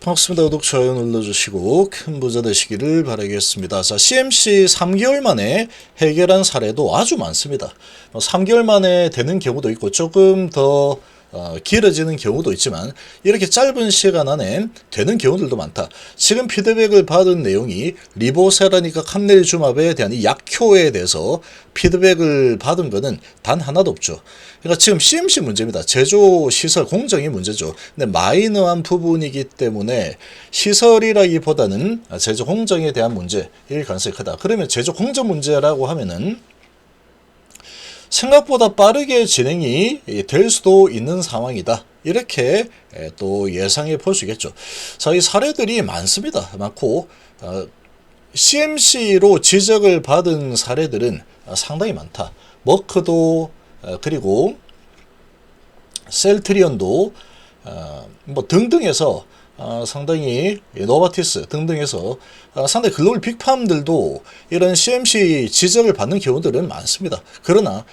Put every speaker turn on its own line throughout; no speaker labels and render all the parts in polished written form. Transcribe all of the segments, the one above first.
반갑습니다. 구독, 좋아요 눌러주시고 큰 부자 되시기를 바라겠습니다. 자, CMC 3개월 만에 해결한 사례도 아주 많습니다. 3개월 만에 되는 경우도 있고 조금 더 길어지는 경우도 있지만 이렇게 짧은 시간 안에 되는 경우들도 많다. 지금 피드백을 받은 내용이 리보세라니까 캄넬주맙에 대한 이 약효에 대해서 피드백을 받은 것은 단 하나도 없죠. 그러니까 지금 CMC 문제입니다. 제조 시설 공정이 문제죠. 근데 마이너한 부분이기 때문에 시설이라기보다는 제조 공정에 대한 문제일 가능성이 크다. 그러면 제조 공정 문제라고 하면은 생각보다 빠르게 진행이 될 수도 있는 상황이다. 이렇게 또 예상해 볼 수 있겠죠. 자, 이 사례들이 많습니다. 많고 CMC로 지적을 받은 사례들은 상당히 많다. 머크도 그리고 셀트리온도 뭐 등등해서 상당히 노바티스 등등해서 상당히 글로벌 빅팜들도 이런 CMC 지적을 받는 경우들은 많습니다. 그러나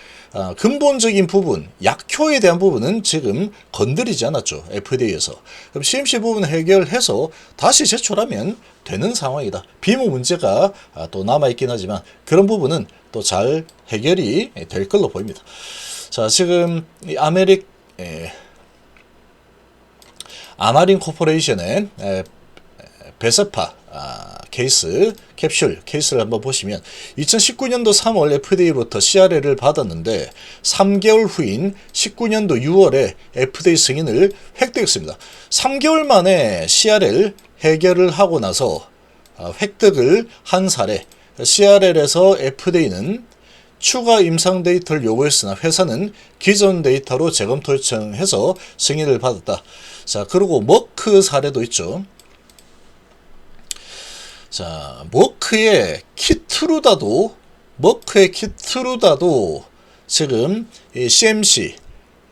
근본적인 부분, 약효에 대한 부분은 지금 건드리지 않았죠. FDA에서. 그럼 CMC 부분 해결해서 다시 제출하면 되는 상황이다. 비무 문제가 또 남아있긴 하지만 그런 부분은 또 잘 해결이 될 걸로 보입니다. 자, 지금 이 아마린 코퍼레이션의 베세파 케이스, 캡슐 케이스를 한번 보시면 2019년도 3월 FDA부터 CRL을 받았는데 3개월 후인 19년도 6월에 FDA 승인을 획득했습니다. 3개월 만에 CRL 해결을 하고 나서 획득을 한 사례. CRL에서 FDA는 추가 임상 데이터를 요구했으나 회사는 기존 데이터로 재검토 요청해서 승인을 받았다. 자, 그리고 머크 사례도 있죠. 자, 머크의 키트루다도 지금 이 CMC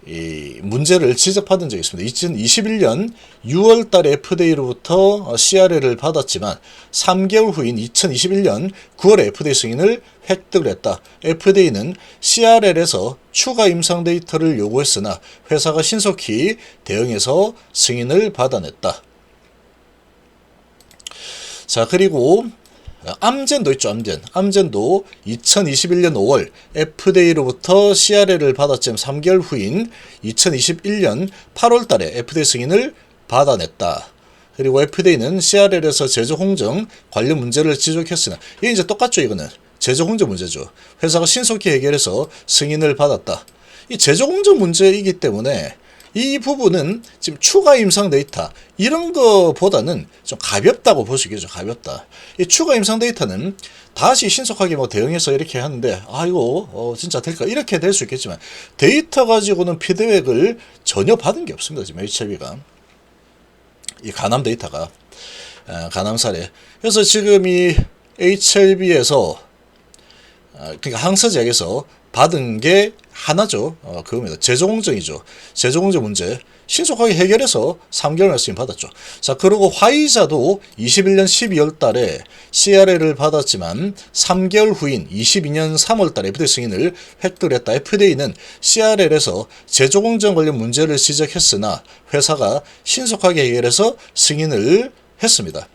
이 문제를 지적받은 적이 있습니다. 2021년 6월 달에 FDA로부터 CRL을 받았지만 3개월 후인 2021년 9월에 FDA 승인을 획득을 했다. FDA는 CRL에서 추가 임상 데이터를 요구했으나 회사가 신속히 대응해서 승인을 받아냈다. 자, 그리고 암젠도 있죠. 암젠도 2021년 5월 FDA로부터 CRL을 받았지만 3개월 후인 2021년 8월 달에 FDA 승인을 받아냈다. 그리고 FDA는 CRL에서 제조 공정 관련 문제를 지적했으나 이게 이제 똑같죠. 이거는 제조 공정 문제죠. 회사가 신속히 해결해서 승인을 받았다. 이 제조 공정 문제이기 때문에 이 부분은 지금 추가 임상 데이터 이런 거보다는 좀 가볍다고 볼 수 있겠죠. 가볍다. 이 추가 임상 데이터는 다시 신속하게 뭐 대응해서 이렇게 하는데 이거 진짜 될까 이렇게 될 수 있겠지만 데이터 가지고는 피드백을 전혀 받은 게 없습니다. 지금 HLB가 이 간암 데이터가 간암 사례. 그래서 지금 이 HLB에서 그러니까 항서제약에서 받은 게 하나죠. 그겁니다. 제조공정이죠. 제조공정 문제 신속하게 해결해서 3개월 말씀 받았죠. 자, 그리고 화이자도 21년 12월 달에 CRL을 받았지만 3개월 후인 22년 3월 달에 FDA 승인을 획득했다. FDA는 CRL에서 제조공정 관련 문제를 지적했으나 회사가 신속하게 해결해서 승인을 했습니다.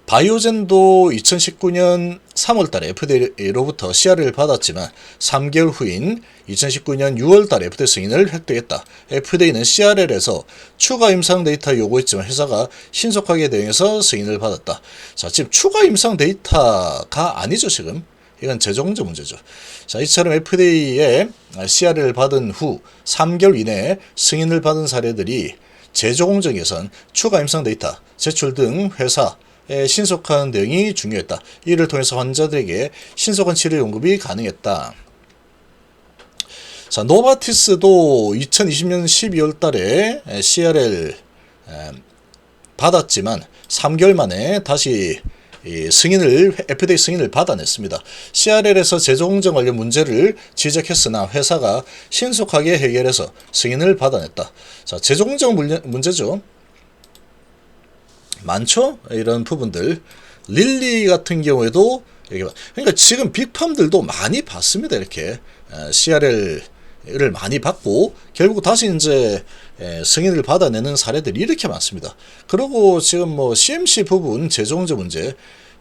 바이오젠도 2019년 3월 달에 FDA로부터 CRL을 받았지만 3개월 후인 2019년 6월 달에 FDA 승인을 획득했다. FDA는 CRL에서 추가 임상 데이터 요구했지만 회사가 신속하게 대응해서 승인을 받았다. 자, 지금 추가 임상 데이터가 아니죠, 지금. 이건 제조공정 문제죠. 자, 이처럼 FDA에 CRL을 받은 후 3개월 이내에 승인을 받은 사례들이 제조공정에선 추가 임상 데이터 제출 등 회사 신속한 대응이 중요했다. 이를 통해서 환자들에게 신속한 치료 연급이 가능했다. 자, 노바티스도 2020년 12월 달에 CRL 받았지만 3개월 만에 다시 FDA 승인을 받아냈습니다. CRL에서 제조공정 관련 문제를 지적했으나 회사가 신속하게 해결해서 승인을 받아냈다. 자, 제조공정 문제죠. 많죠? 이런 부분들. 릴리 같은 경우에도 그러니까 지금 빅팜들도 많이 봤습니다. 이렇게 CRL 승인을 많이 받고 결국 다시 이제 승인을 받아내는 사례들이 이렇게 많습니다. 그리고 지금 뭐 CMC 부분 재정조 문제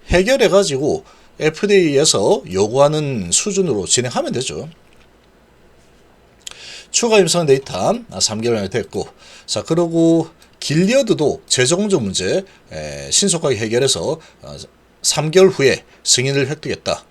해결해 가지고 FDA에서 요구하는 수준으로 진행하면 되죠. 추가 임상 데이터 3개월 만에 됐고, 자 그리고 길리어드도 재정조 문제 신속하게 해결해서 3개월 후에 승인을 획득했다.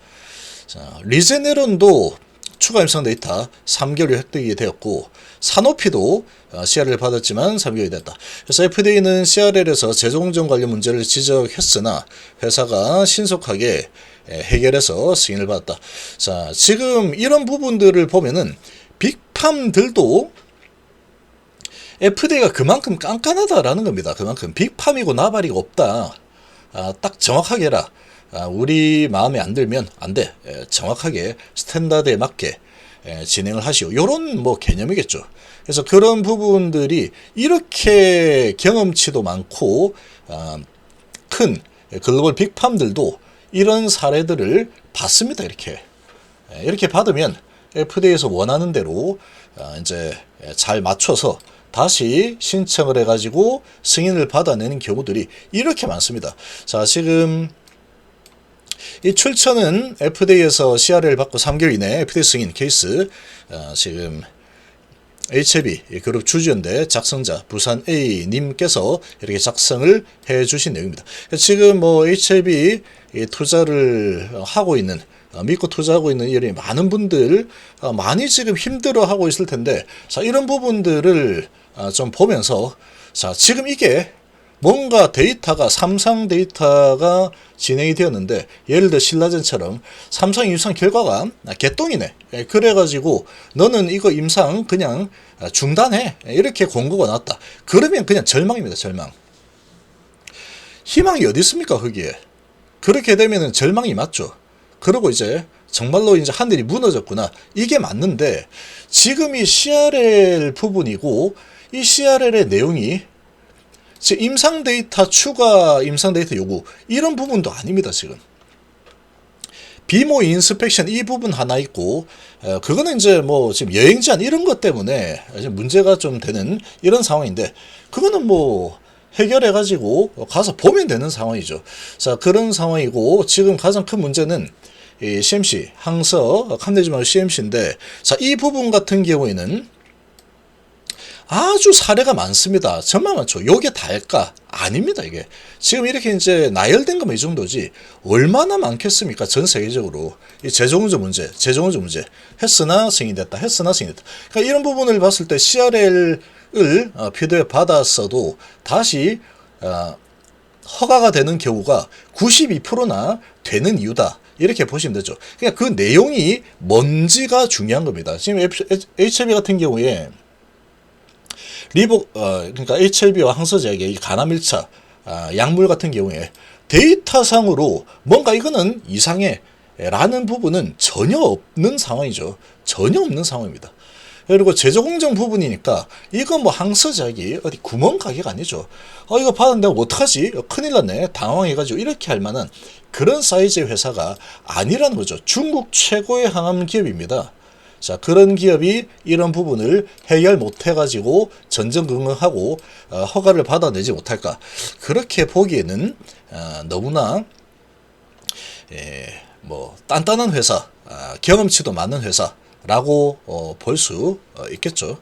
자, 리제네론도 추가 임상 데이터 3개월 획득이 되었고, 사노피도 CRL을 받았지만 3개월이 됐다. 그래서 FDA는 CRL에서 재정정 관련 문제를 지적했으나 회사가 신속하게 해결해서 승인을 받았다. 자, 지금 이런 부분들을 보면은 빅팜들도 FDA가 그만큼 깐깐하다라는 겁니다. 그만큼 빅팜이고 나발이고 없다. 딱 정확하게 해라. 우리 마음에 안 들면 안 돼. 정확하게 스탠다드에 맞게 진행을 하시오. 요런 뭐 개념이겠죠. 그래서 그런 부분들이 이렇게 경험치도 많고 큰 글로벌 빅팜들도 이런 사례들을 받습니다. 이렇게 받으면 FDA에서 원하는 대로 이제 잘 맞춰서 다시 신청을 해가지고 승인을 받아내는 경우들이 이렇게 많습니다. 자, 지금 이 출처는 FDA에서 CRL 받고 3개월 이내 FDA 승인 케이스, 지금 HLB 그룹 주주연대 작성자 부산 A 님께서 이렇게 작성을 해 주신 내용입니다. 지금 뭐 HLB 투자를 하고 있는, 믿고 투자하고 있는 이런 많은 분들 많이 지금 힘들어하고 있을 텐데, 자 이런 부분들을 좀 보면서, 자 지금 이게 뭔가 데이터가 삼상 데이터가 진행이 되었는데, 예를 들어 신라젠처럼 삼상 임상 결과가 개똥이네, 그래가지고 너는 이거 임상 그냥 중단해, 이렇게 공고가 나왔다. 그러면 그냥 절망입니다. 절망. 희망이 어디 있습니까 거기에. 그렇게 되면은 절망이 맞죠. 그리고 이제 정말로 이제 하늘이 무너졌구나, 이게 맞는데, 지금 이 CRL 부분이고 이 CRL의 내용이 임상 데이터 추가, 임상 데이터 요구 이런 부분도 아닙니다. 지금 비모 인스펙션 이 부분 하나 있고, 그거는 이제 뭐 지금 여행 제한 이런 것 때문에 문제가 좀 되는 이런 상황인데, 그거는 뭐 해결해 가지고 가서 보면 되는 상황이죠. 자, 그런 상황이고, 지금 가장 큰 문제는 이 CMC 항서 캄네지마요 CMC인데, 자 이 부분 같은 경우에는 아주 사례가 많습니다. 정말 많죠. 요게 다일까? 아닙니다. 이게 지금 이렇게 이제 나열된 것만 이 정도지 얼마나 많겠습니까? 전 세계적으로 이 재정운전 문제 했으나 승인됐다, 했으나 승인됐다. 그러니까 이런 부분을 봤을 때 CRL을 피드백 받았어도 다시 허가가 되는 경우가 92%나 되는 이유다, 이렇게 보시면 되죠. 그러니까 그 내용이 뭔지가 중요한 겁니다. 지금 HLB 같은 경우에 그러니까 HLB와 항서제약의 간암 1차 약물 같은 경우에 데이터상으로 뭔가 이거는 이상해 라는 부분은 전혀 없는 상황이죠. 전혀 없는 상황입니다. 그리고 제조공정 부분이니까 이건 뭐 항서제약이 어디 구멍가게가 아니죠. 이거 받았는데 어떡하지? 큰일 났네. 당황해가지고 이렇게 할 만한 그런 사이즈의 회사가 아니라는 거죠. 중국 최고의 항암 기업입니다. 자, 그런 기업이 이런 부분을 해결 못해가지고 전전긍긍하고 허가를 받아내지 못할까? 그렇게 보기에는 너무나 뭐 단단한 회사, 경험치도 많은 회사라고 볼 수 있겠죠.